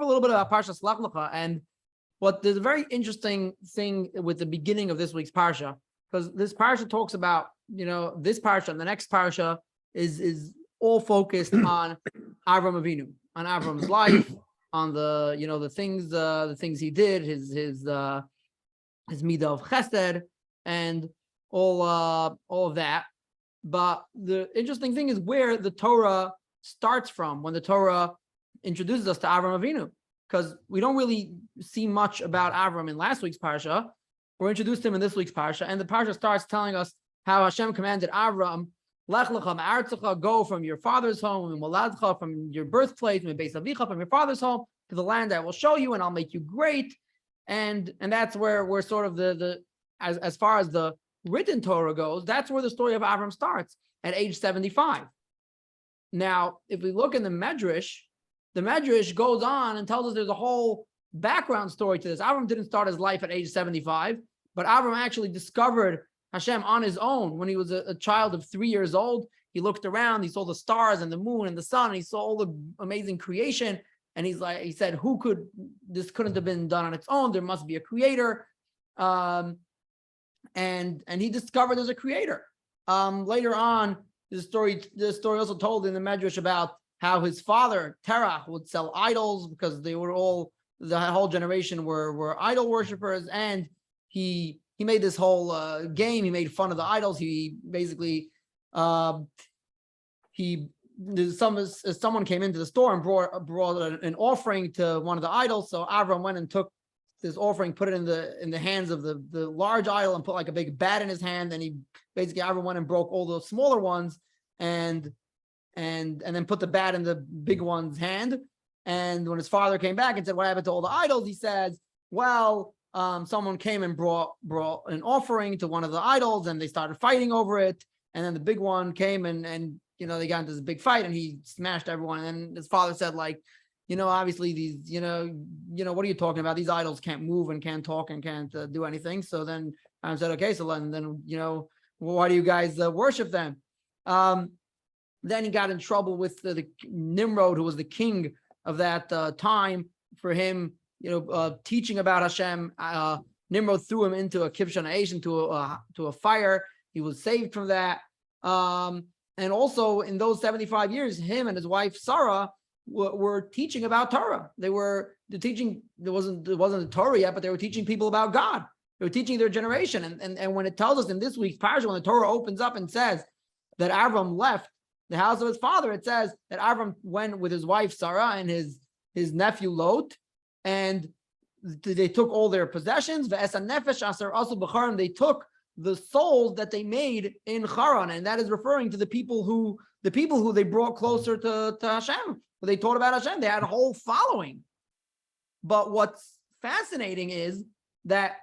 A little bit about Parshas Lecha, and what there's a very interesting thing with the beginning of this week's Parsha, because this Parsha talks about, this Parsha and the next Parsha is all focused on Avram Avinu, on Avram's life, on the things he did, his midah of Chesed, and all of that. But the interesting thing is where the Torah starts from when the Torah introduces us to Avram Avinu, because we don't really see much about Avram in last week's Parsha. We're introduced to him in this week's Parsha, and the Parsha starts telling us how Hashem commanded Avram, Lech lecha ma'artzecha, go from your father's home, Moladcha, from your birthplace, Beis Avicha, from your father's home, to the land I will show you, and I'll make you great. And that's where we're sort of as far as the written Torah goes, that's where the story of Avram starts, at age 75. Now, if we look in the Medrash goes on and tells us there's a whole background story to this. Avram didn't start his life at age 75, but Avram actually discovered Hashem on his own when he was a child of 3 years old. He looked around, he saw the stars and the moon and the sun, and he saw all the amazing creation. And he said, this couldn't have been done on its own. There must be a creator. And he discovered there's a creator. Later on, the story also told in the Medrash about how his father, Terah, would sell idols because the whole generation were idol worshippers, and he made this whole game. He made fun of the idols. He basically someone came into the store and brought an offering to one of the idols. So Avram went and took this offering, put it in the hands of the large idol, and put like a big bat in his hand. And Avram went and broke all those smaller ones, and then put the bat in the big one's hand. And when his father came back and said, what happened to all the idols? He says, well, someone came and brought an offering to one of the idols, and they started fighting over it. And then the big one came and they got into this big fight, and he smashed everyone. And then his father said, obviously these, what are you talking about? These idols can't move and can't talk and can't do anything. So then I said, okay, so then why do you guys worship them? Then he got in trouble with the Nimrod, who was the king of that time. For him, teaching about Hashem, Nimrod threw him into a kibshan aish, into a fire. He was saved from that. And also in those 75 years, him and his wife Sarah were teaching about Torah. They were teaching. There wasn't a Torah yet, but they were teaching people about God. They were teaching their generation. And when it tells us in this week's parsha, when the Torah opens up and says that Avram left the house of his father, it says that Avram went with his wife Sarah and his nephew Lot, and they took all their possessions. They took the souls that they made in Haran, and that is referring to the people who they brought closer to Hashem. They taught about Hashem. They had a whole following. But what's fascinating is that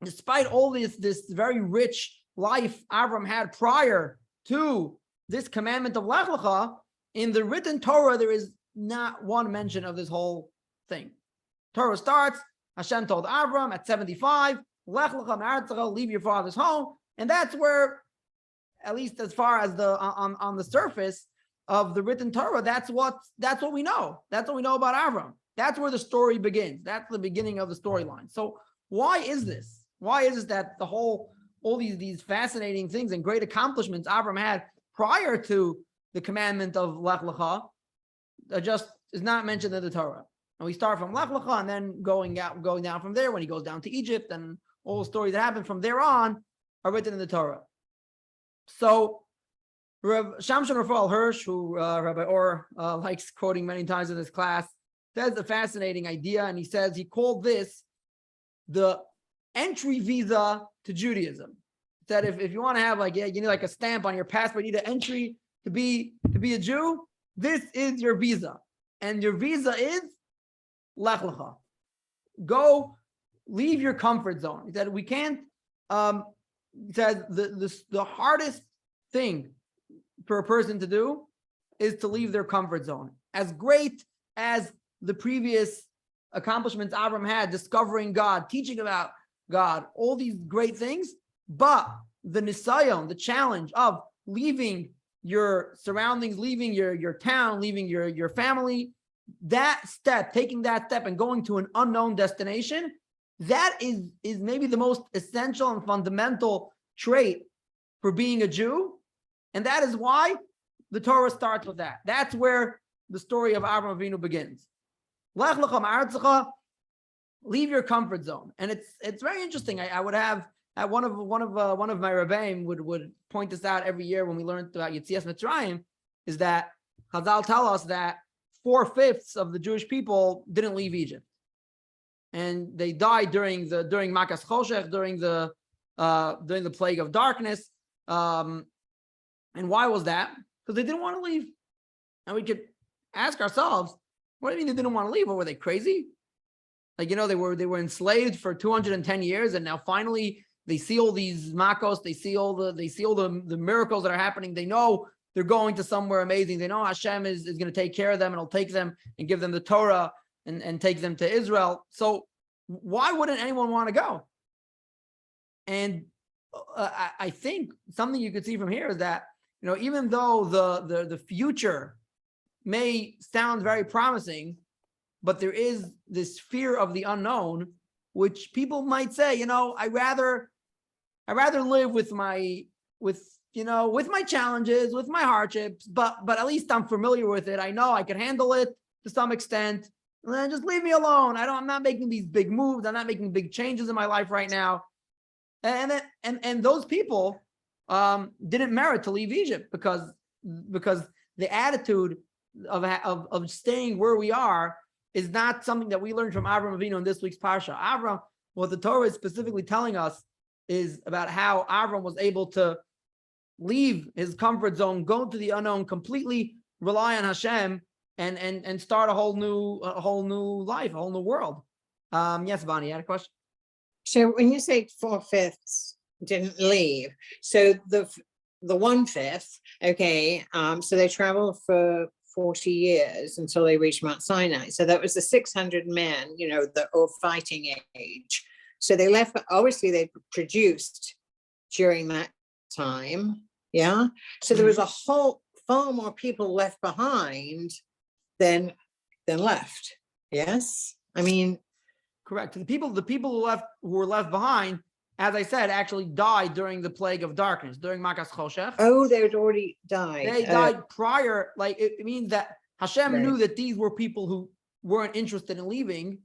despite all this very rich life Avram had prior to this commandment of Lech Lecha, in the written Torah, there is not one mention of this whole thing. Torah starts, Hashem told Avram at 75, Lech Lecha ma'artzecha, leave your father's home. And that's where, at least as far as on the surface of the written Torah, that's what we know. That's what we know about Avram. That's where the story begins. That's the beginning of the storyline. So why is this? Why is it that all these fascinating things and great accomplishments Avram had prior to the commandment of Lech Lecha just is not mentioned in the Torah? And we start from Lech Lecha and then going down from there when he goes down to Egypt, and all the stories that happen from there on are written in the Torah. So Rav Shamshon Raphael Hirsch, who Rabbi Or likes quoting many times in this class, says a fascinating idea, and he says he called this the entry visa to Judaism. He said if you want to have you need like a stamp on your passport, you need an entry to be a Jew, this is your visa. And your visa is Lech Lecha. Go, leave your comfort zone. He said we can't, he said the hardest thing for a person to do is to leave their comfort zone. As great as the previous accomplishments Avram had, discovering God, teaching about God, all these great things, but the nisayon, the challenge of leaving your surroundings, leaving your town, leaving your family, that step, taking that step and going to an unknown destination, that is maybe the most essential and fundamental trait for being a Jew. And that is why the Torah starts with that. That's where the story of Avraham Avinu begins. Lech lecha ma'aretzecha, leave your comfort zone. And it's very interesting. I would have one of my Rabbeim would point this out every year when we learned about Yetzias Mitzrayim, is that Chazal tell us that 4/5 of the Jewish people didn't leave Egypt, and they died during Makas Choshech, during the plague of darkness. And why was that? Because they didn't want to leave. And we could ask ourselves, what do you mean they didn't want to leave? Or were they crazy? Like, they were enslaved for 210 years, and now finally they see all these makos, they see all the miracles that are happening. They know they're going to somewhere amazing. They know Hashem is going to take care of them, and he'll take them and give them the Torah and take them to Israel. So why wouldn't anyone want to go? And I think something you could see from here is that, even though the future may sound very promising, but there is this fear of the unknown, which people might say, I rather live with my challenges, with my hardships, but at least I'm familiar with it. I know I can handle it to some extent. And then just leave me alone. I'm not making these big moves. I'm not making big changes in my life right now. And those people didn't merit to leave Egypt because the attitude of staying where we are is not something that we learned from Avraham Avinu in this week's parsha. Avraham, what the Torah is specifically telling us is about how Avraham was able to leave his comfort zone, go to the unknown, completely rely on Hashem, and start a whole new life, a whole new world. Yes, Bonnie, you had a question? So when you say 4/5 didn't leave, so the 1/5, okay, so they traveled for 40 years until they reached Mount Sinai. So that was the 600 men, that were fighting age. So they left, obviously they produced during that time. Yeah. So there was far more people left behind than left. Yes. I mean, correct. The people who were left behind, as I said, actually died during the plague of darkness, during Makas Choshech. Oh, they had already died. They died prior. Like it means that Hashem knew that these were people who weren't interested in leaving,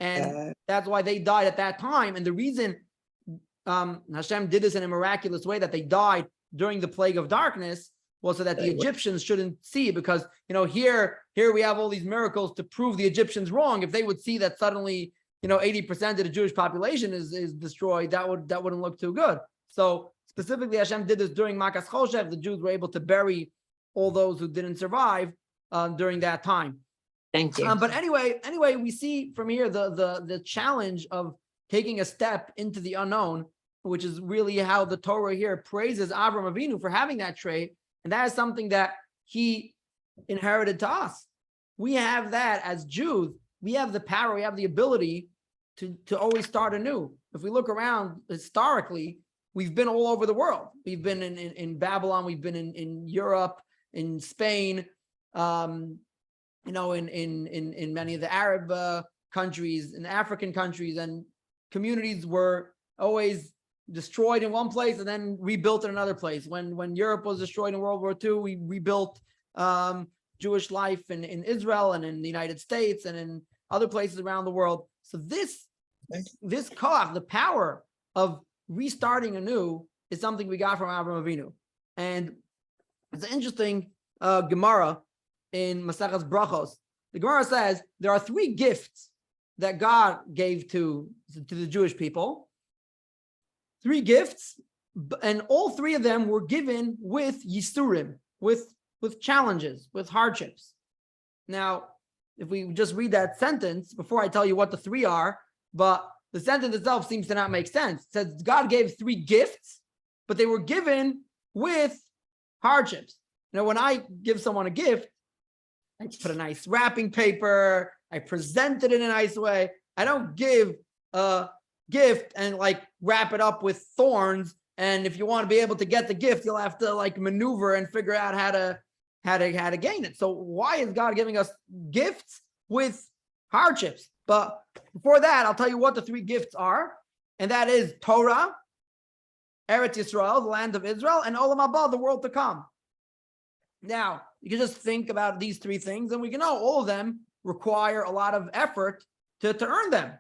and that's why they died at that time. And the reason Hashem did this in a miraculous way, that they died during the plague of darkness, was so that the Egyptians shouldn't see, because here we have all these miracles to prove the Egyptians wrong. If they would see that suddenly 80% of the Jewish population is destroyed, that wouldn't look too good. So specifically, Hashem did this during Makas Choshech. The Jews were able to bury all those who didn't survive during that time. Thank you. But anyway, we see from here the challenge of taking a step into the unknown, which is really how the Torah here praises Avraham Avinu for having that trait. And that is something that he inherited to us. We have that as Jews. We have the power, we have the ability to always start anew. If we look around historically, we've been all over the world. We've been in Babylon, we've been in Europe, in Spain, in many of the Arab countries, in African countries, and communities were always destroyed in one place and then rebuilt in another place. When Europe was destroyed in World War II, we rebuilt Jewish life in Israel and in the United States and in other places around the world. So this koach, the power of restarting anew, is something we got from Avraham Avinu. And it's an interesting Gemara in Maseches Brachos. The Gemara says there are 3 gifts that God gave to the Jewish people. 3 gifts, and all 3 of them were given with yisurim, with challenges, with hardships. Now, if we just read that sentence before I tell you what the 3 are, but the sentence itself seems to not make sense. It says God gave 3 gifts, but they were given with hardships. When I give someone a gift, I put a nice wrapping paper, I present it in a nice way. I don't give a gift and wrap it up with thorns, and if you want to be able to get the gift, you'll have to maneuver and figure out how to how to gain it. So why is God giving us gifts with hardships? But before that, I'll tell you what the three gifts are, and that is Torah, Eretz Yisrael, the land of Israel, and Olam Haba, the world to come. Now, you can just think about these three things, and we can know all of them require a lot of effort to earn them.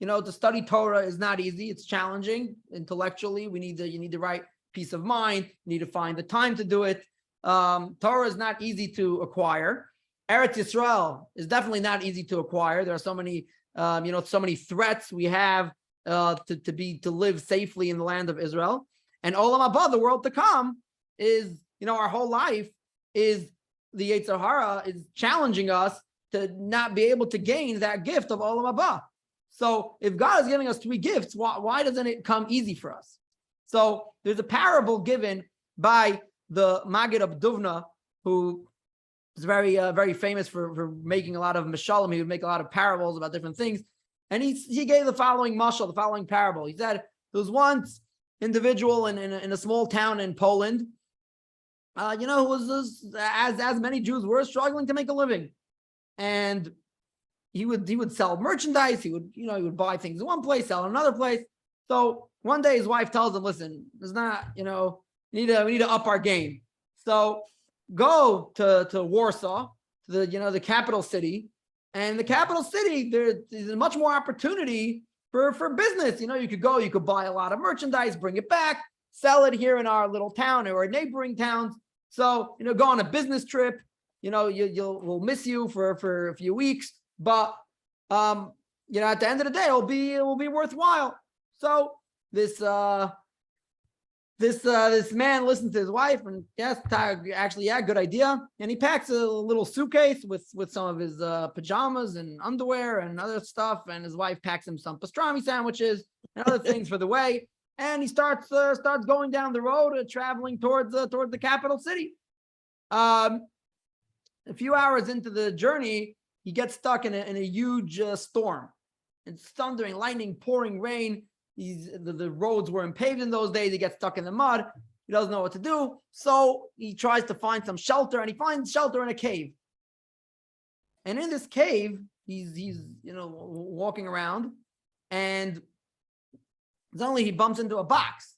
To study Torah is not easy. It's challenging intellectually. You need the right peace of mind. You need to find the time to do it. Torah is not easy to acquire. Eretz Yisrael is definitely not easy to acquire. There are so many, so many threats we have to live safely in the land of Israel. And Olam Haba, the world to come, is, our whole life is the Yetzer Hara is challenging us to not be able to gain that gift of Olam Haba. So if God is giving us three gifts, why doesn't it come easy for us? So there's a parable given by the Maggid of Duvna, who is very, very famous for making a lot of mashalim. He would make a lot of parables about different things. And he gave the following mashal, the following parable. He said, there was once individual in a small town in Poland, who was, as many Jews were, struggling to make a living. And he would sell merchandise. He would buy things in one place, sell in another place. So one day his wife tells him, listen, it's not, we need to up our game. So go to Warsaw, to the capital city. And the capital city, there's much more opportunity for business. You could buy a lot of merchandise, bring it back, sell it here in our little town or neighboring towns. So, go on a business trip. We'll miss you for a few weeks, but at the end of the day, it will be worthwhile. So this man listens to his wife, and yes, actually, yeah, good idea. And he packs a little suitcase with some of his pajamas and underwear and other stuff. And his wife packs him some pastrami sandwiches and other things for the way. And he starts going down the road, traveling towards the capital city. A few hours into the journey, he gets stuck in a huge storm. It's thundering, lightning, pouring rain. The roads weren't paved in those days. He gets stuck in the mud. He doesn't know what to do. So he tries to find some shelter, and he finds shelter in a cave. And in this cave, he's walking around, and suddenly he bumps into a box.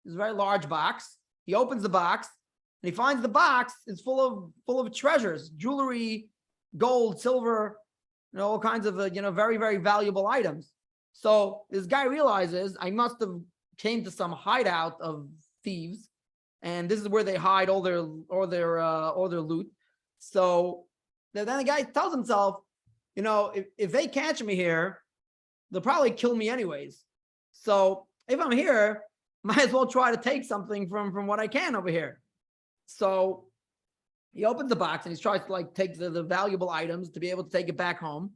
It's a very large box. He opens the box, and he finds the box is full of treasures, jewelry, gold, silver, all kinds of very, very valuable items. So this guy realizes, I must have came to some hideout of thieves, and this is where they hide all their loot. So then the guy tells himself, if they catch me here, they'll probably kill me anyways. So if I'm here, might as well try to take something from what I can over here. So he opens the box and he tries to take the valuable items to be able to take it back home.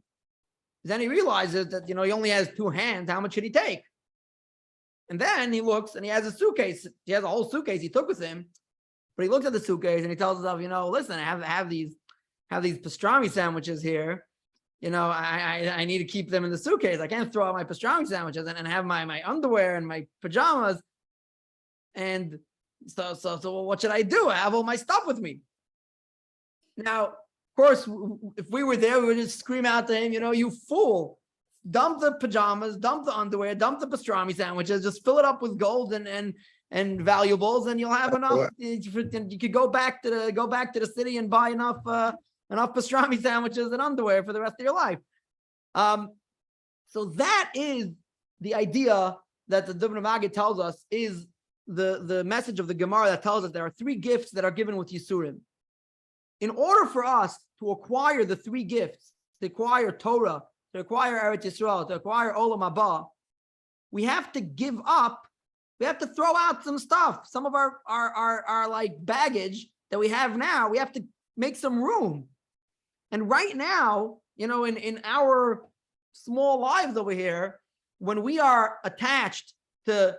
Then he realizes that, he only has two hands. How much should he take? And then he looks and he has a suitcase. He has a whole suitcase he took with him, but he looks at the suitcase and he tells himself, listen, I have these pastrami sandwiches here. I need to keep them in the suitcase. I can't throw out my pastrami sandwiches and have my underwear and my pajamas. And so what should I do? I have all my stuff with me. Now, of course, if we were there, we would just scream out to him, you fool, dump the pajamas, dump the underwear, dump the pastrami sandwiches, just fill it up with gold and valuables, and you'll have enough. You could go back to the city and buy enough pastrami sandwiches and underwear for the rest of your life. So that is the idea that the Duvna Maggid tells us is the message of the Gemara that tells us there are three gifts that are given with Yisurim. In order for us to acquire the three gifts, to acquire Torah, to acquire Eretz Yisrael, to acquire Olam Haba, we have to give up. We have to throw out some stuff. Some of our baggage that we have now, we have to make some room. And right now, in our small lives over here, when we are attached to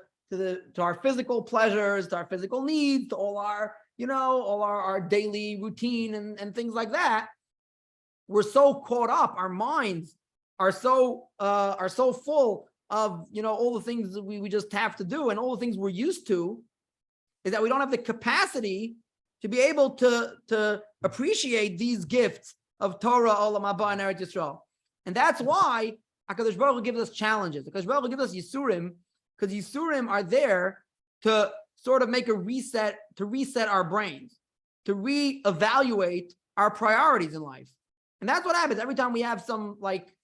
our physical pleasures, to our physical needs, to all our daily routine and things like that, we're so caught up. Our minds are so full of all the things that we just have to do, and all the things we're used to, is that we don't have the capacity to be able to appreciate these gifts of Torah, Olam Haba, and Eretz Yisrael. And that's why HaKadosh Baruch Hu gives us challenges. HaKadosh Baruch Hu gives us Yisurim, because Yisurim are there to sort of make a reset, to reset our brains, to reevaluate our priorities in life. And that's what happens every time we have some like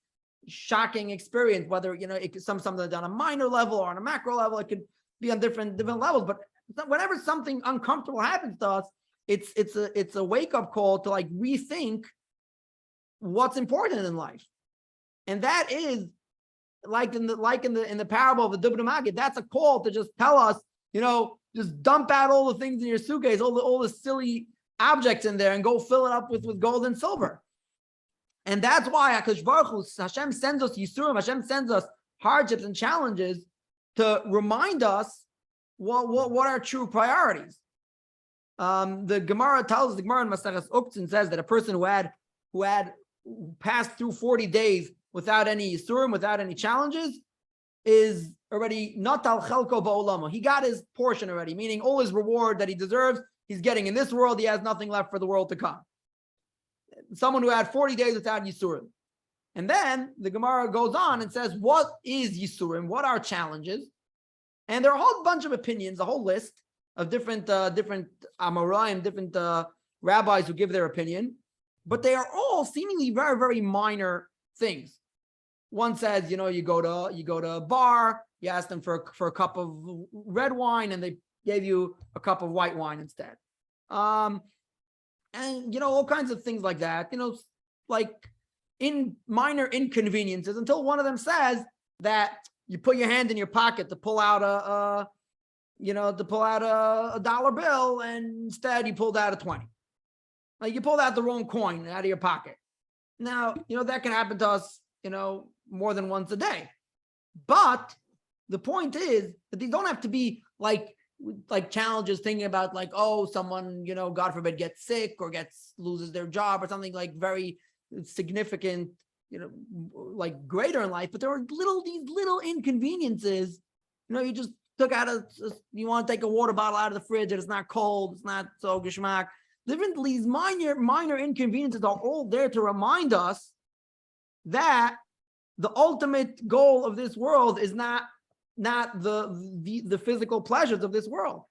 shocking experience, whether, it could something that's on a minor level or on a macro level. It could be on different levels, but whenever something uncomfortable happens to us, it's a wake-up call to like rethink what's important in life. And that is like in the parable of the Dubna Maggid, that's a call to just tell us, just dump out all the things in your suitcase, all the silly objects in there, and go fill it up with gold and silver. And that's why HaKadosh Baruch Hu, Hashem sends us Yisurim, Hashem sends us hardships and challenges to remind us what are true priorities. The Gemara tells, the Gemara in Maseches Uktzin says that a person who had passed through 40 days without any Yisurim, without any challenges, is already natal chelko ba'olamo. He got his portion already, meaning all his reward that he deserves, he's getting in this world. He has nothing left for the world to come. Someone who had 40 days without Yisurim. And then the Gemara goes on and says, what is Yisurim? What are challenges? And there are a whole bunch of opinions, a whole list of different Amoraim, different rabbis who give their opinion, but they are all seemingly very, very minor things. One says, you go to a bar, you ask them for a cup of red wine, and they gave you a cup of white wine instead. And all kinds of things like that, like in minor inconveniences, until one of them says that you put your hand in your pocket to pull out a dollar bill, and instead you pulled out a 20. Like you pulled out the wrong coin out of your pocket. Now, that can happen to us, more than once a day. But the point is that these don't have to be like challenges thinking about like, oh, someone, God forbid, gets sick or loses their job or something like very significant, like greater in life. But there are these little inconveniences. You just took out you want to take a water bottle out of the fridge and it's not cold, it's not so geschmack. These minor inconveniences are all there to remind us that the ultimate goal of this world is not the physical pleasures of this world.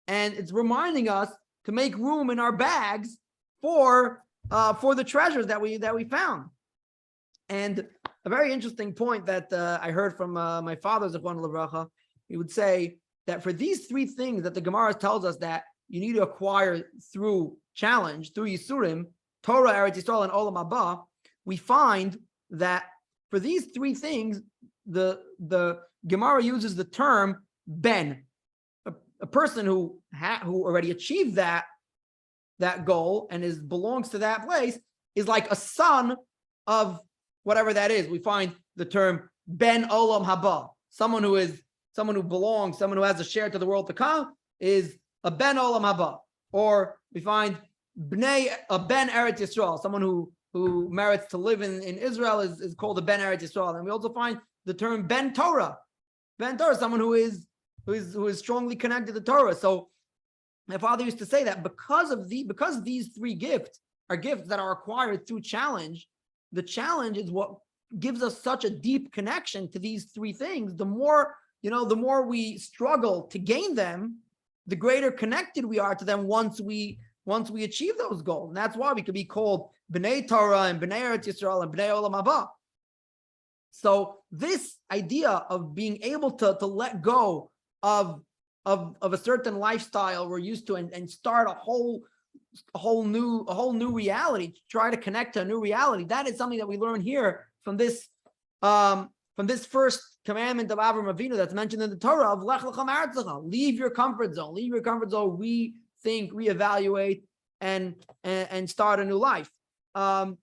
And it's reminding us to make room in our bags for the treasures that we found. And a very interesting point that I heard from my father, Zechron Livracha, he would say that for these three things that the Gemara tells us that you need to acquire through challenge, through Yisurim, Torah, Eretz Yisrael, and Olam Haba, we find that for these three things, the Gemara uses the term ben, a person who already achieved that goal and belongs to that place is like a son of whatever that is. We find the term ben olam haba, someone who belongs, someone who has a share to the world to come is a ben olam haba. Or we find a ben Eretz Yisrael, someone who merits to live in Israel is called a ben Eretz Yisrael. And we also find the term ben Torah. Ben Torah, someone who is strongly connected to Torah. So my father used to say that because these three gifts are gifts that are acquired through challenge, the challenge is what gives us such a deep connection to these three things. The more we struggle to gain them, the greater connected we are to them once we achieve those goals. And that's why we could be called B'nai Torah and B'nai Eretz Yisrael and B'nai Olam Haba. So this idea of being able to let go of a certain lifestyle we're used to and start a whole new reality, try to connect to a new reality, that is something that we learn here from this first commandment of Avraham Avinu that's mentioned in the Torah of Lech Lecha Ma'aretzecha. Leave your comfort zone, rethink, reevaluate, and start a new life. And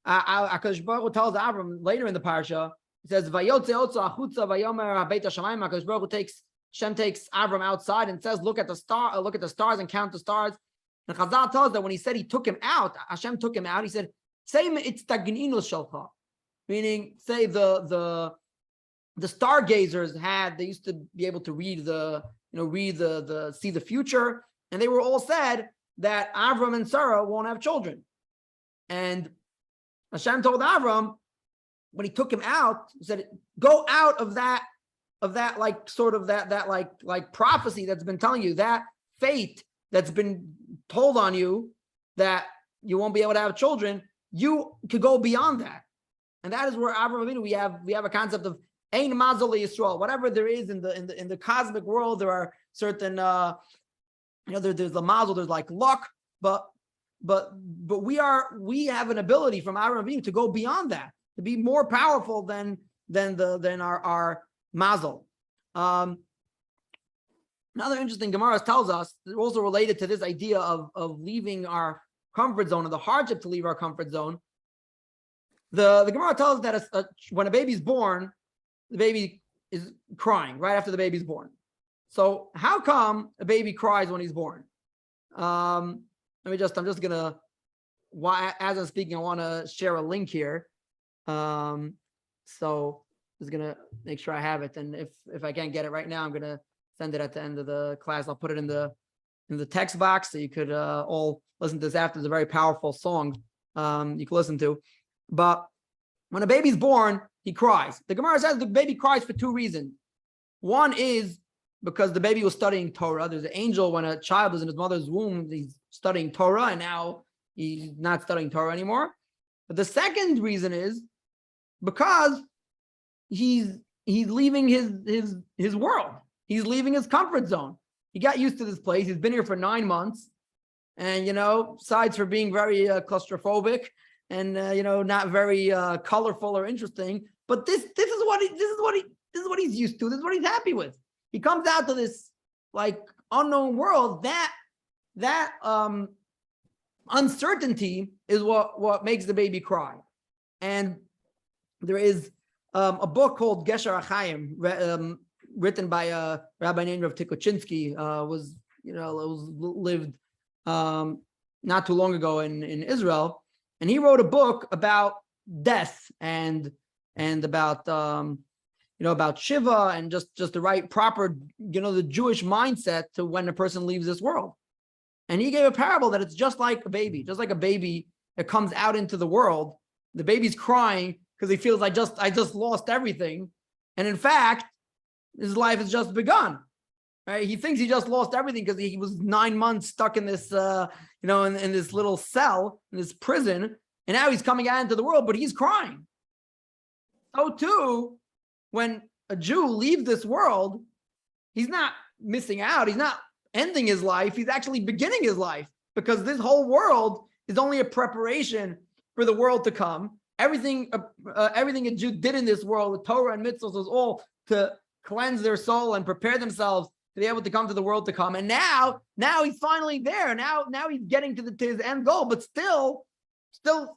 HaKadosh Baruch Hu tells Avram later in the parsha, it says, "Vayotze otza achutza vayomer habeit hashamayim." HaKadosh Baruch Hu Hashem takes Avram outside and says, look at the stars and count the stars. And Chazal tells that when he said he took him out, Hashem took him out, he said, say it's tagninus shalcha. Meaning, say the stargazers they used to be able to see the future. and they were all sad that Avram and Sarah won't have children. And Hashem told Avram, when he took him out, he said, go out of that like sort of that like prophecy that's been telling you, that fate that's been told on you that you won't be able to have children. You could go beyond that. And that is where Avram Avinu, we have a concept of Ein Mazal Yisrael. Whatever there is in the cosmic world, there are certain there's the mazel, there's like luck, but we have an ability from Avram Avinu to go beyond that, to be more powerful than our mazel. Another interesting Gemara tells us, also related to this idea of leaving our comfort zone and the hardship to leave our comfort zone. The Gemara tells us that when a baby's born, the baby is crying right after the baby's born. So how come a baby cries when he's born? I'm just gonna, as I'm speaking, I want to share a link here. So I'm just gonna make sure I have it, and if I can't get it right now, I'm gonna send it at the end of the class. I'll put it in the text box so you could all listen to this after. It's a very powerful song you can listen to. But when a baby's born, he cries. The Gemara says the baby cries for two reasons. One is because the baby was studying Torah. There's an angel when a child is in his mother's womb, he's studying Torah, and now he's not studying Torah anymore. But the second reason is because he's leaving his world. He's leaving his comfort zone. He got used to this place. He's been here for 9 months, and besides for being very claustrophobic and not very colorful or interesting, but this is what he's used to. This is what he's happy with. He comes out to this like unknown world. That uncertainty is what makes the baby cry. And there is a book called Gesher HaChaim, written by a rabbi named Rav Tikochinsky, lived not too long ago in Israel, and he wrote a book about death and about about Shiva and just the right proper the Jewish mindset to when a person leaves this world. And he gave a parable that it's just like a baby that comes out into the world. The baby's crying because he feels I just lost everything, and in fact, his life has just begun. Right? He thinks he just lost everything because he was 9 months stuck in this, in this little cell, in this prison, and now he's coming out into the world, but he's crying. So too, when a Jew leaves this world, he's not missing out. He's not ending his life. He's actually beginning his life, because this whole world is only a preparation for the world to come. Everything a Jew did in this world, the Torah and mitzvahs, was all to cleanse their soul and prepare themselves to be able to come to the world to come. And now he's finally there. Now he's getting to his end goal, but still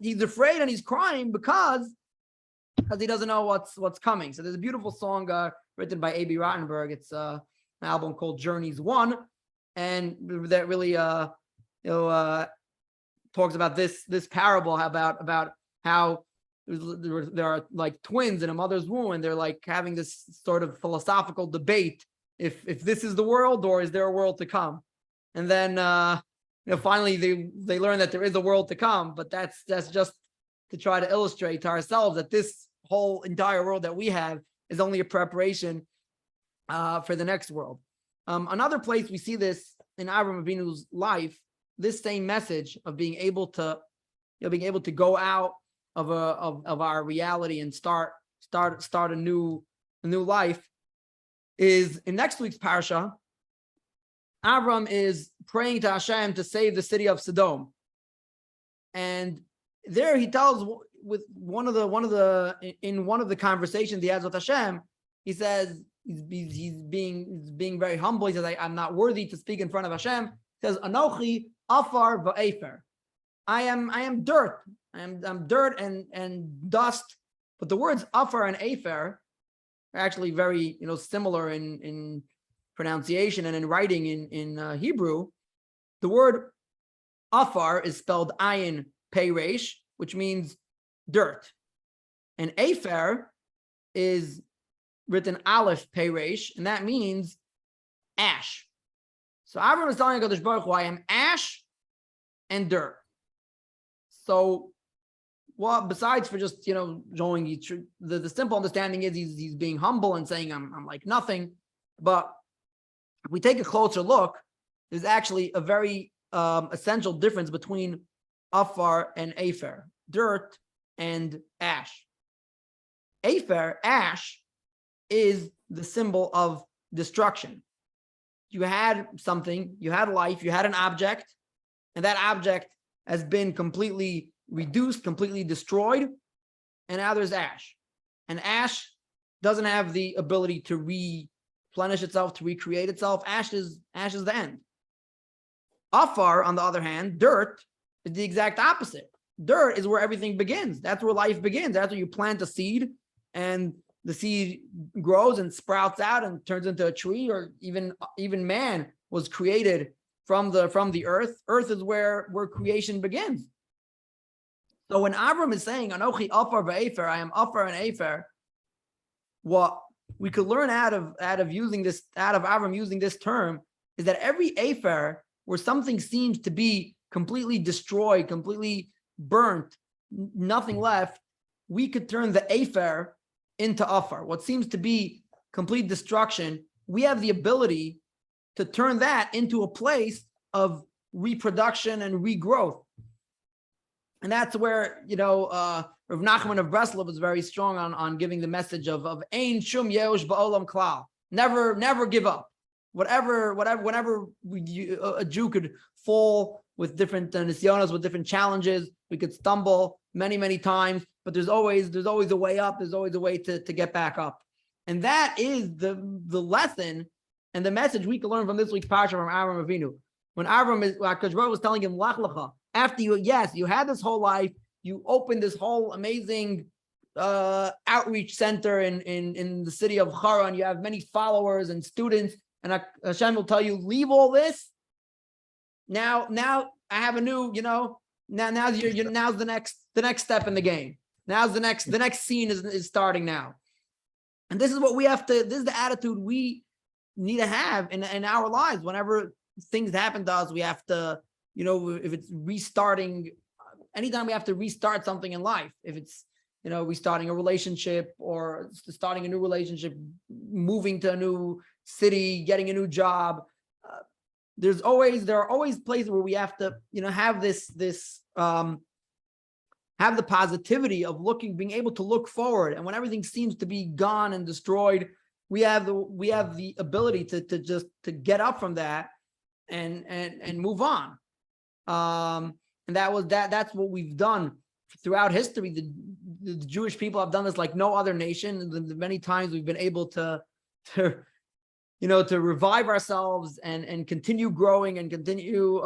he's afraid and he's crying because he doesn't know what's coming. So there's a beautiful song written by A.B. Rottenberg. It's an album called Journeys 1, and that really talks about this parable about how there are like twins in a mother's womb, and they're like having this sort of philosophical debate if this is the world or is there a world to come. And then finally they learn that there is a world to come, but that's just to try to illustrate to ourselves that this whole entire world that we have is only a preparation for the next world. Another place we see this in Avram Avinu's life, this same message of being able to go out of our reality and start a new life, is in next week's parsha. Avram is praying to Hashem to save the city of Sodom, and there he tells with one of the conversations he has with Hashem, he says he's being very humble. He says, I'm not worthy to speak in front of Hashem. He says, Anochi afar va'efer. I am dirt. I'm dirt and dust. But the words afar and afer are actually very similar in pronunciation and in writing in Hebrew. The word afar is spelled ayin pei resh, which means dirt, and afer is written aleph pei resh, and that means ash. So Avram is telling HaKadosh Baruch Hu, I am ash and dirt. So, well, besides for just, showing you the simple understanding is he's being humble and saying I'm like nothing. But if we take a closer look, there's actually a very essential difference between afar and afer, dirt and ash. Afer, ash, is the symbol of destruction. You had something, you had life, you had an object, and that object has been completely reduced, completely destroyed, and now there's ash. And ash doesn't have the ability to replenish itself, to recreate itself. Ash is the end. Afar, on the other hand, dirt, is the exact opposite. Dirt is where everything begins. That's where life begins. That's where you plant a seed, and the seed grows and sprouts out and turns into a tree, or even man was created from the earth. Earth is where creation begins. So when Avram is saying, Anochi Afar v'Efer, I am Afar and Efer, what we could learn out of Avram using this term is that every Efer, where something seems to be completely destroyed, completely burnt, nothing left, we could turn the Efer into Afar. What seems to be complete destruction, we have the ability to turn that into a place of reproduction and regrowth. And that's where, Rav Nachman of Breslov was very strong on giving the message of Ein Shum Yeosh Ba'olam Klal. Never give up. Whenever a Jew could fall with different nisyonos, with different challenges, we could stumble many times, but there's always a way up. There's always a way to get back up. And that is the lesson and the message we can learn from this week's parsha from Avram Avinu. When HaKadosh Baruch Hu was telling him, Lech Lecha, after you had this whole life, you opened this whole amazing outreach center in the city of Haran, you have many followers and students, and Hashem will tell you, leave all this. Now I have a new, now's the next step in the game. Now's the next scene is starting now. And this is what we have to, this is the attitude we need to have in our lives. Whenever things happen to us, we have to, if it's restarting, anytime we have to restart something in life, if it's, restarting a relationship or starting a new relationship, moving to a new city, getting a new job, there are always places where we have to, have have the positivity of being able to look forward. And when everything seems to be gone and destroyed, we have the ability to get up from that and move on. And that's what we've done throughout history. The Jewish people have done this like no other nation. The many times we've been able to revive ourselves and continue growing and continue,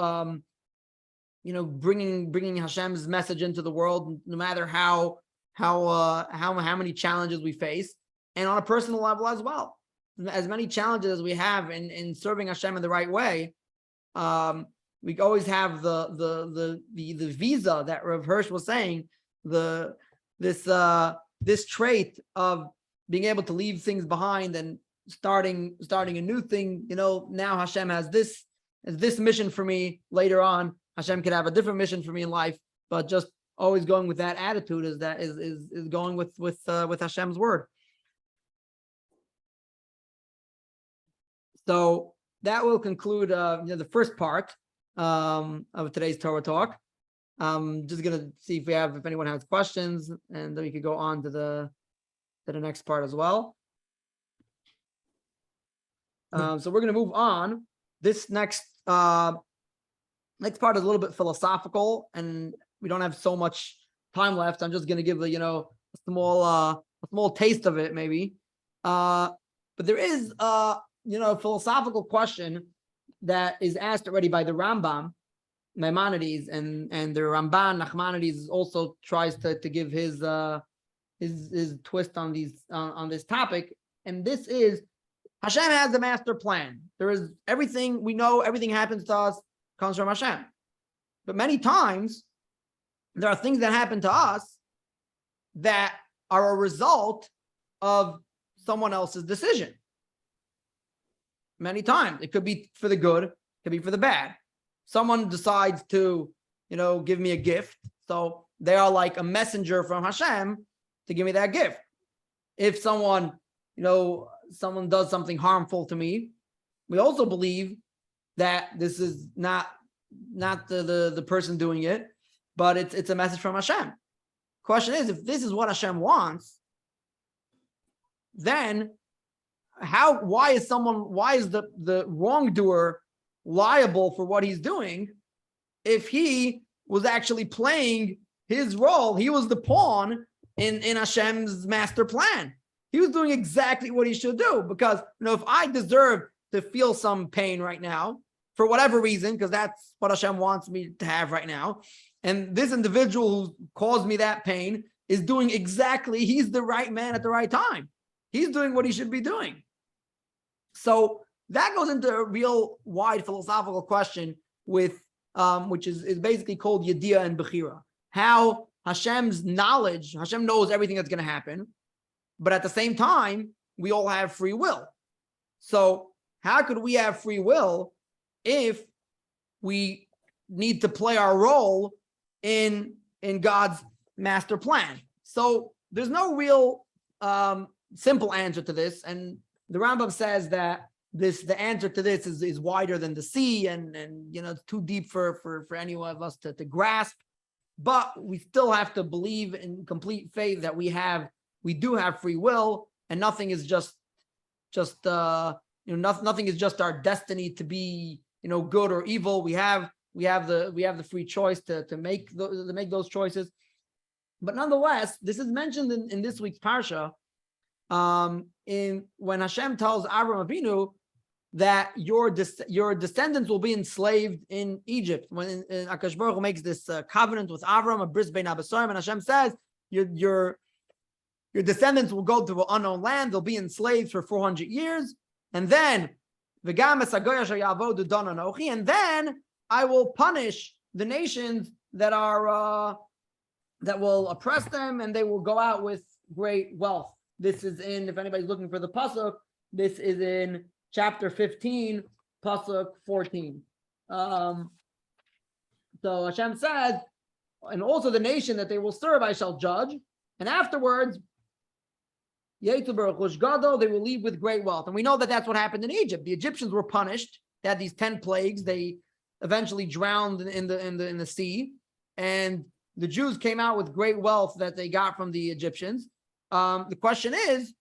bringing Hashem's message into the world, no matter how many challenges we face, and on a personal level as well. As many challenges as we have in serving Hashem in the right way, we always have the visa that Rav Hirsch was saying, this trait of being able to leave things behind and starting a new thing. Now Hashem has this mission for me. Later on, Hashem could have a different mission for me in life, but just always going with that attitude is going with Hashem's word. So that will conclude the first part of today's Torah talk. Just gonna see if anyone has questions, and then we could go on to the next part as well. So we're gonna move on. This next part is a little bit philosophical, and we don't have so much time left. I'm just gonna give a small taste of it, maybe. But there is a philosophical question that is asked already by the Rambam, Maimonides, and the Ramban Nachmanides also tries to give his twist on this topic, and this is Hashem has a master plan. There is everything we know, everything happens to us comes from Hashem, but many times there are things that happen to us that are a result of someone else's decision. Many times it could be for the good, Could be for the bad. Someone decides to, give me a gift. So they are like a messenger from Hashem to give me that gift. If someone does something harmful to me, we also believe that this is not the person doing it, but it's a message from Hashem. Question is, if this is what Hashem wants, then why is the wrongdoer liable for what he's doing if he was actually playing his role? He was the pawn in Hashem's master plan. He was doing exactly what he should do, because if I deserve to feel some pain right now for whatever reason, because that's what Hashem wants me to have right now, and this individual who caused me that pain is doing exactly, he's the right man at the right time. He's doing what he should be doing. So that goes into a real wide philosophical question with which is basically called Yediyah and Bechira. How Hashem's knowledge, Hashem knows everything that's going to happen, but at the same time, we all have free will. So how could we have free will if we need to play our role in God's master plan? So there's no real simple answer to this, and the Rambam says that the answer to this is wider than the sea, and it's too deep for any one of us to grasp. But we still have to believe in complete faith that we do have free will, and nothing is just nothing is just our destiny to be good or evil. We have the free choice to make those choices. But nonetheless, this is mentioned in this week's parsha, when Hashem tells Avraham Avinu that your descendants will be enslaved in Egypt. When Akash Baruch Hu makes this covenant with Avram, a bris bein abasarim, and Hashem says your descendants will go to an unknown land. They'll be enslaved for 400 years, and then and then I will punish the nations that will oppress them, and they will go out with great wealth. This is if anybody's looking for the pasuk, this is in chapter 15, pasuk 14. So Hashem says, and also the nation that they will serve I shall judge, and afterwards, they will leave with great wealth. And we know that that's what happened in Egypt. The Egyptians were punished. They had these 10 plagues. They eventually drowned in the sea, and the Jews came out with great wealth that they got from the Egyptians. The question is,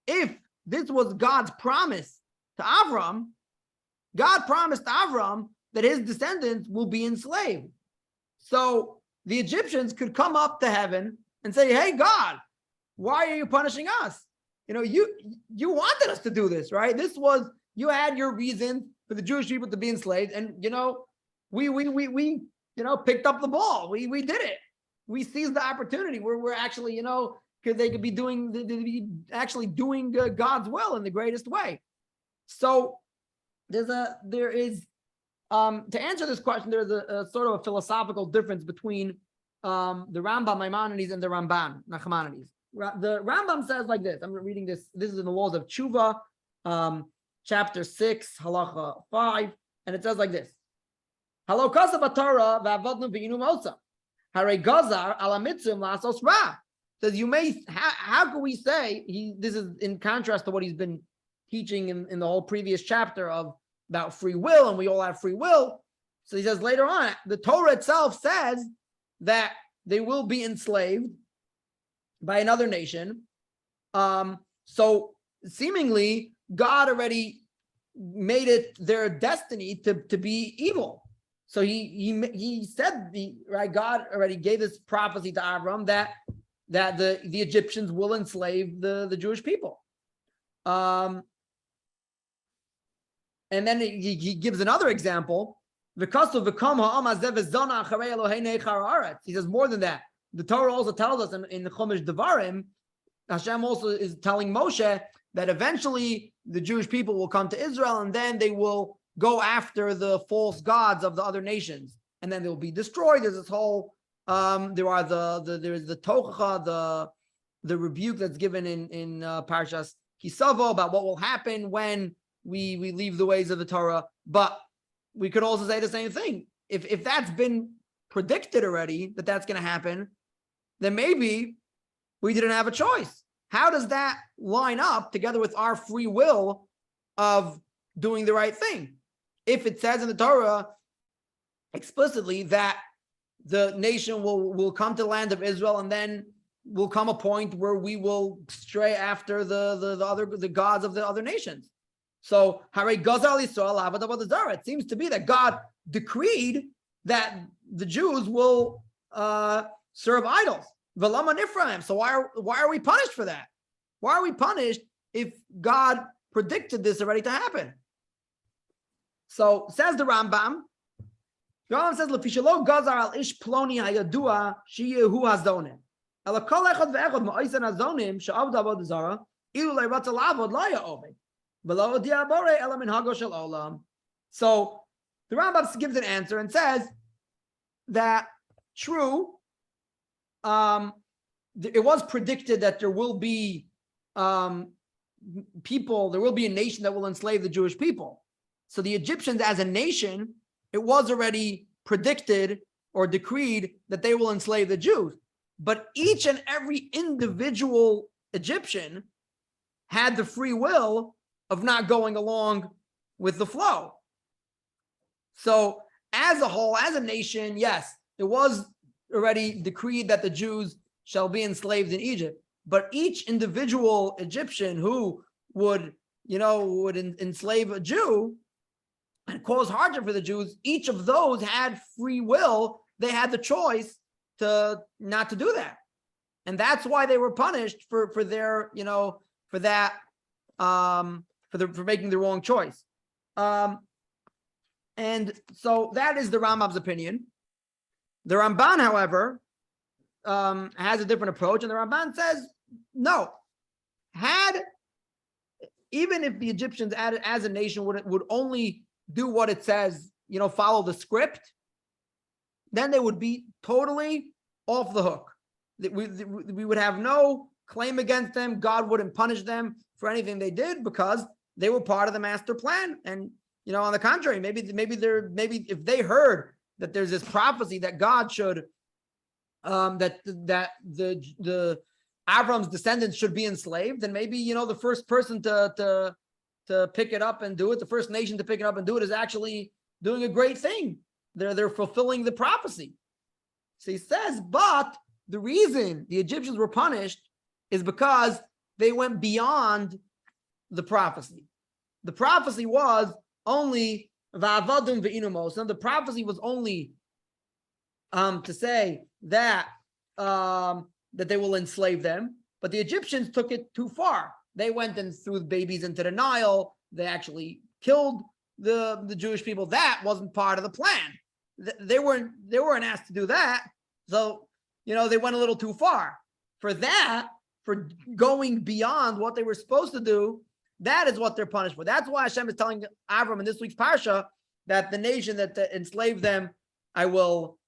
if this was God's promise to Avram, God promised Avram that his descendants will be enslaved. So the Egyptians could come up to heaven and say, hey, God, why are you punishing us? You wanted us to do this, right? You had your reason for the Jewish people to be enslaved, and we picked up the ball. We did it. We seized the opportunity. We're actually, because they could be doing God's will in the greatest way. So there is to answer this question, there's a sort of a philosophical difference between the Rambam Maimonides and the Ramban Nachmanides. The Rambam says like this. I'm reading this. This is in the Laws of Tshuva, chapter 6, halacha 5, and it says like this: Halokasa b'Torah v'avodnu v'inu mosa, harei gazar ala mitzvim la'asos ra. Says how can we say this is in contrast to what he's been teaching in the whole previous chapter about free will, and we all have free will. So he says later on, the Torah itself says that they will be enslaved by another nation. So seemingly God already made it their destiny to be evil. So he said God already gave this prophecy to Avram that the Egyptians will enslave the Jewish people. And then he gives another example. He says more than that. The Torah also tells us in the Chumash Devarim, Hashem also is telling Moshe that eventually the Jewish people will come to Israel, and then they will go after the false gods of the other nations, and then they'll be destroyed. There's this whole there is the tochacha, the rebuke that's given in Parshas Kisavo about what will happen when we leave the ways of the Torah. But we could also say the same thing. If that's been predicted already that that's going to happen, then maybe we didn't have a choice. How does that line up together with our free will of doing the right thing? If it says in the Torah explicitly that the nation will come to the land of Israel, and then will come a point where we will stray after the gods of the other nations. So, it seems to be that God decreed that the Jews will serve idols. So why are we punished for that? Why are we punished if God predicted this already to happen? So says the Rambam. The Rambam says, "Lefishalo gazar al ish ploni hayadua sheyehu hazonim. Ela kol echad ve'echad ma'oisen hazonim she'avda avodah zara ilu le'ratza la'avod la ya'omed v'lo odia borei ela minhago shel olam." So the Rambam gives an answer and says that true, it was predicted that there will be people, there will be a nation that will enslave the Jewish people. So the Egyptians as a nation, it was already predicted or decreed that they will enslave the Jews. But each and every individual Egyptian had the free will of not going along with the flow. So as a whole, as a nation, yes, it was already decreed that the Jews shall be enslaved in Egypt. But each individual Egyptian who would enslave a Jew and cause hardship for the Jews, each of those had free will. They had the choice to not to do that. And that's why they were punished for their, for that, for making the wrong choice. And so that is the Rambam's opinion. The Ramban, however, has a different approach, and the Ramban says, no, even if the Egyptians as a nation would only do what it says, follow the script, then they would be totally off the hook. We would have no claim against them. God wouldn't punish them for anything they did because they were part of the master plan. And on the contrary, maybe if they heard that there's this prophecy that God should that the Avram's descendants should be enslaved, then maybe the first person to pick it up and do it, the first nation to pick it up and do it, is actually doing a great thing. They're fulfilling the prophecy. So he says, but the reason the Egyptians were punished is because they went beyond the prophecy. The prophecy was only va'avadim ve'inumos, and the prophecy was only to say that that they will enslave them, but the Egyptians took it too far. They went and threw babies into the Nile. They actually killed the Jewish people. That wasn't part of the plan. They weren't asked to do that. So they went a little too far. For going beyond what they were supposed to do, that is what they're punished for. That's why Hashem is telling Avram in this week's parsha that the nation that enslaved them, I will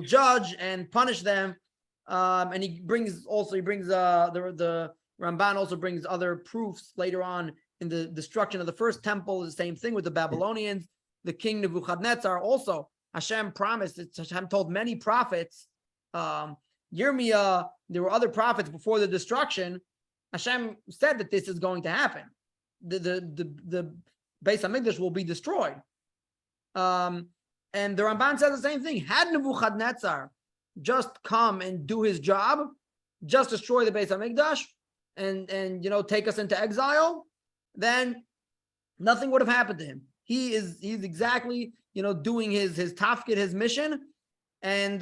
judge and punish them. And he brings the Ramban also brings other proofs later on in the destruction of the first temple. The same thing with the Babylonians. The king Nebuchadnezzar also, Hashem promised, Hashem told many prophets, Yirmiyah, there were other prophets before the destruction. Hashem said that this is going to happen. The Beis HaMikdash will be destroyed. And the Ramban says the same thing. Had Nebuchadnezzar just come and do his job, just destroy the Beis HaMikdash and take us into exile, then nothing would have happened to him. He's exactly doing his tafkid, his mission, and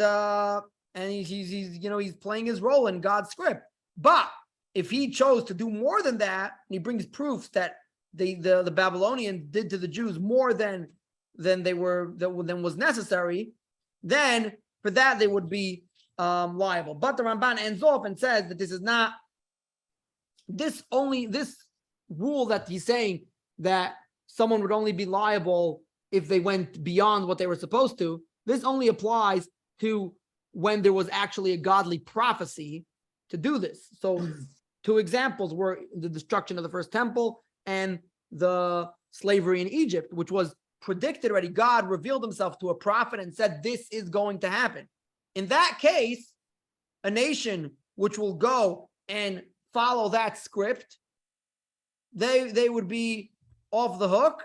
he's playing his role in God's script. But if he chose to do more than that, and he brings proofs that the Babylonians did to the Jews more than was necessary, then for that they would be liable. But the Ramban ends off and says that this is not this rule that he's saying that someone would only be liable if they went beyond what they were supposed to. This only applies to when there was actually a godly prophecy to do this. So two examples were the destruction of the first temple and the slavery in Egypt, which was predicted already. God revealed himself to a prophet and said, this is going to happen. In that case, a nation which will go and follow that script, they would be off the hook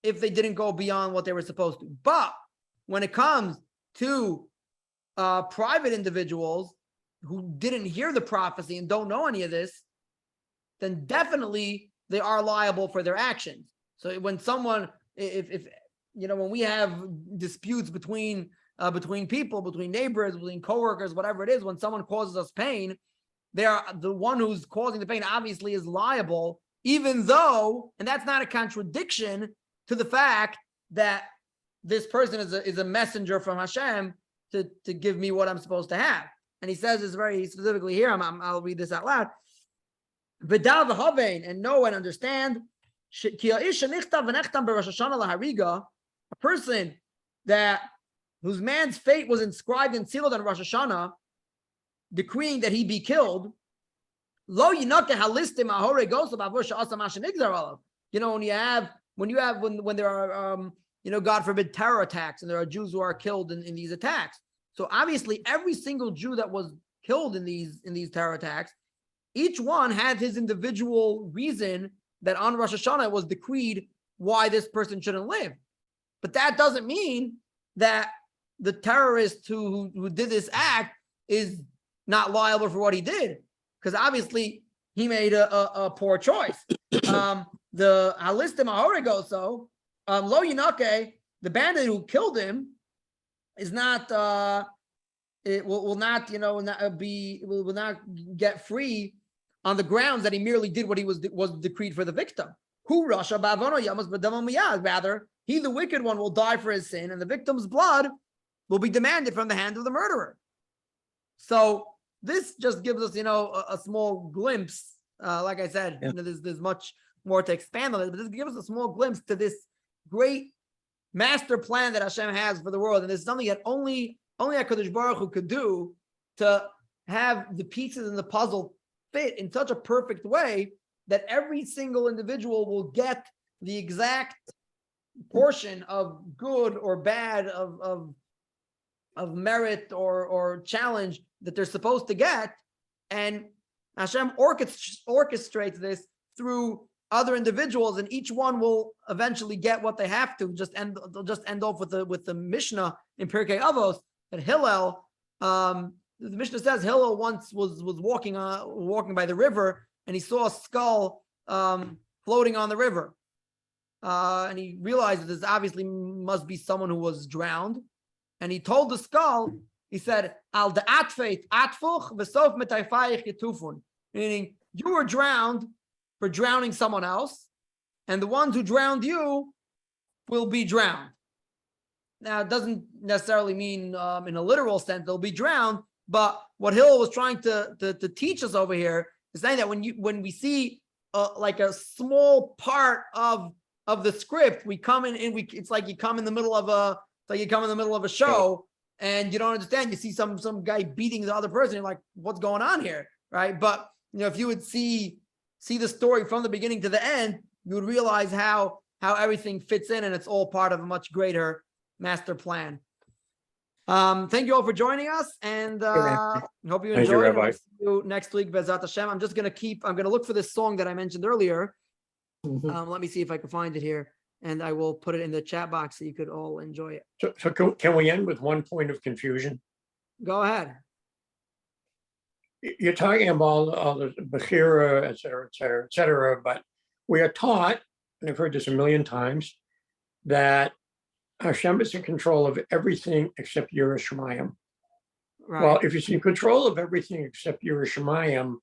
if they didn't go beyond what they were supposed to. But when it comes to private individuals who didn't hear the prophecy and don't know any of this, then definitely they are liable for their actions. So when someone, if when we have disputes between people, between neighbors, between coworkers, whatever it is, when someone causes us pain, they are the one who's causing the pain obviously is liable, even though, and that's not a contradiction to the fact that this person is a messenger from Hashem to give me what I'm supposed to have. And he says this very specifically here. I'll read this out loud. V'dav v'havein, and know and understand. A person whose man's fate was inscribed and sealed on Rosh Hashanah, decreeing that he be killed. Lo yinake halistim ahore gosav avur she'asa mashen nigzar alav. When there are God forbid, terror attacks, and there are Jews who are killed in these attacks. So obviously, every single Jew that was killed in these terror attacks, each one had his individual reason that on Rosh Hashanah it was decreed why this person shouldn't live. But that doesn't mean that the terrorist who did this act is not liable for what he did, because obviously he made a poor choice. The Halistim Ahorigoso, Lo Yinake, the bandit who killed him, is not will not get free on the grounds that he merely did what he was decreed for the victim. Who Rasha Bavono Yamas Badamamiyah, rather, he the wicked one will die for his sin, and the victim's blood will be demanded from the hand of the murderer. So this just gives us, a small glimpse. Like I said, there's much more to expand on it, but this gives us a small glimpse to this great master plan that Hashem has for the world, and it's something that only HaKadosh Baruch Hu could do, to have the pieces in the puzzle fit in such a perfect way that every single individual will get the exact portion of good or bad, of merit or challenge that they're supposed to get. And Hashem orchestrates this through other individuals, and each one will eventually get what they have to. They'll just end off with the Mishnah in Pirkei Avos that Hillel, the Mishnah says Hillel once was walking by the river, and he saw a skull floating on the river, and he realized that this obviously must be someone who was drowned. And he told the skull, he said, "Al de'atfeit atfuch v'sof metayfayich yetufun," meaning you were drowned for drowning someone else, and the ones who drowned you will be drowned. Now, it doesn't necessarily mean in a literal sense they'll be drowned, but what Hillel was trying to teach us over here is saying that when we see like a small part of the script, we come in and it's like you come in the middle of a show, and you don't understand. You see some guy beating the other person, you're like, what's going on here, right? But if you would see the story from the beginning to the end, you would realize how everything fits in, and it's all part of a much greater master plan. Thank you all for joining us, and hope you enjoyed. We'll see you next week, Bezat Hashem. I'm gonna look for this song that I mentioned earlier. Mhm. Let me see if I can find it here, and I will put it in the chat box so you could all enjoy it. So can we end with one point of confusion? Go ahead. You're talking about all the Bechira, et cetera, but we are taught, and I've heard this a million times, that Hashem is in control of everything except Yerushalayim. Right. Well, if he's in control of everything except Yerushalayim,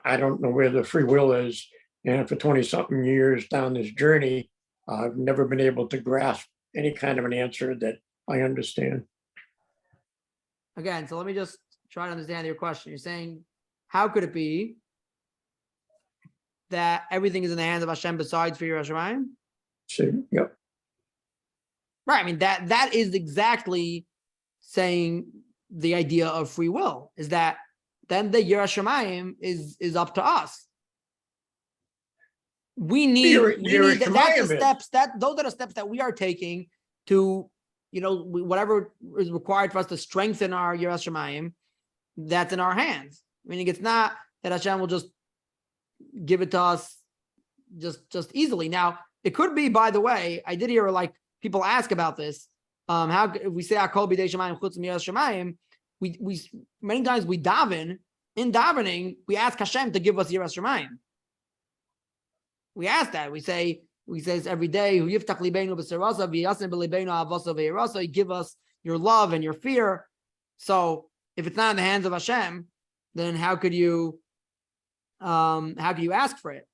I don't know where the free will is. And for 20-something years down this journey, I've never been able to grasp any kind of an answer that I understand. Again, so let me just try to understand your question. You're saying, how could it be that everything is in the hands of Hashem besides for Yerushalayim? So, yep. Right. I mean, that is exactly saying the idea of free will, is that then the Yerushalayim is up to us. we need Yerushalayim that's the is. steps those are the steps that we are taking to, whatever is required for us to strengthen our Yiras Shamayim, that's in our hands. Meaning it's not that Hashem will just give it to us just easily. Now, it could be, by the way, I did hear like people ask about this. How if we say Akol B'dei Shamayim Chutz Miras Shamayim, we many times we daven, in davening, we ask Hashem to give us Yiras Shamayim. We ask that. We say every day, you give us your love and your fear. So if it's not in the hands of Hashem, then how could you ask for it?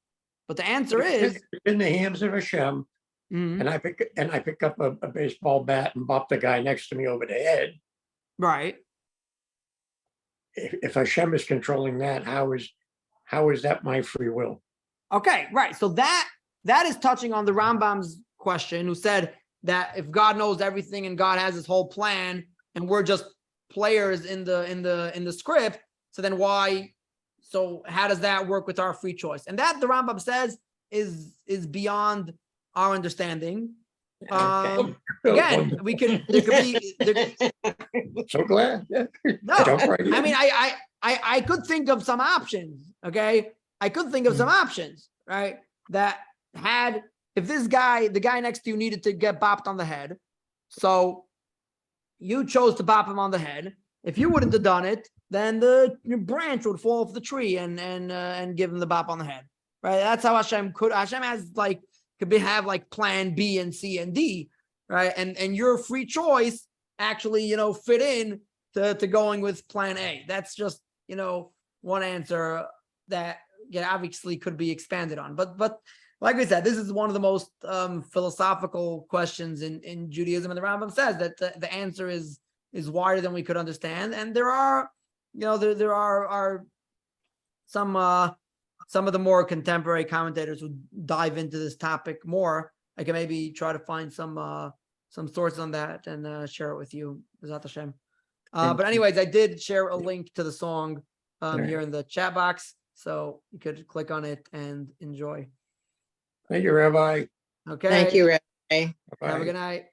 But the answer is It's in the hands of Hashem. And I pick up a baseball bat and bop the guy next to me over the head. right. If Hashem is controlling that, how is that my free will? Okay, right. So that is touching on the Rambam's question, who said that if God knows everything and God has his whole plan, and we're just players in the script, so then why? So how does that work with our free choice? And that, the Rambam says, is beyond our understanding. Again, there could be. So glad. No, I mean, I could think of some options. Okay, I could think of some options, right? That if the guy next to you needed to get bopped on the head, so you chose to bop him on the head. If you wouldn't have done it, then the branch would fall off the tree and give him the bop on the head, right? That's how Hashem has have like plan B and C and D, right? And your free choice actually, fit in to going with plan A. That's just, one answer that obviously could be expanded on. But like we said, this is one of the most philosophical questions in Judaism. And the Rambam says that the answer is wider than we could understand. And there are, there are some of the more contemporary commentators who dive into this topic more. I can maybe try to find some sources on that and share it with you. B'ezrat Hashem. But anyways, I did share a link to the song here in the chat box, so you could click on it and enjoy. Thank you, Rabbi. Okay. Thank you, Rabbi. Have a good night.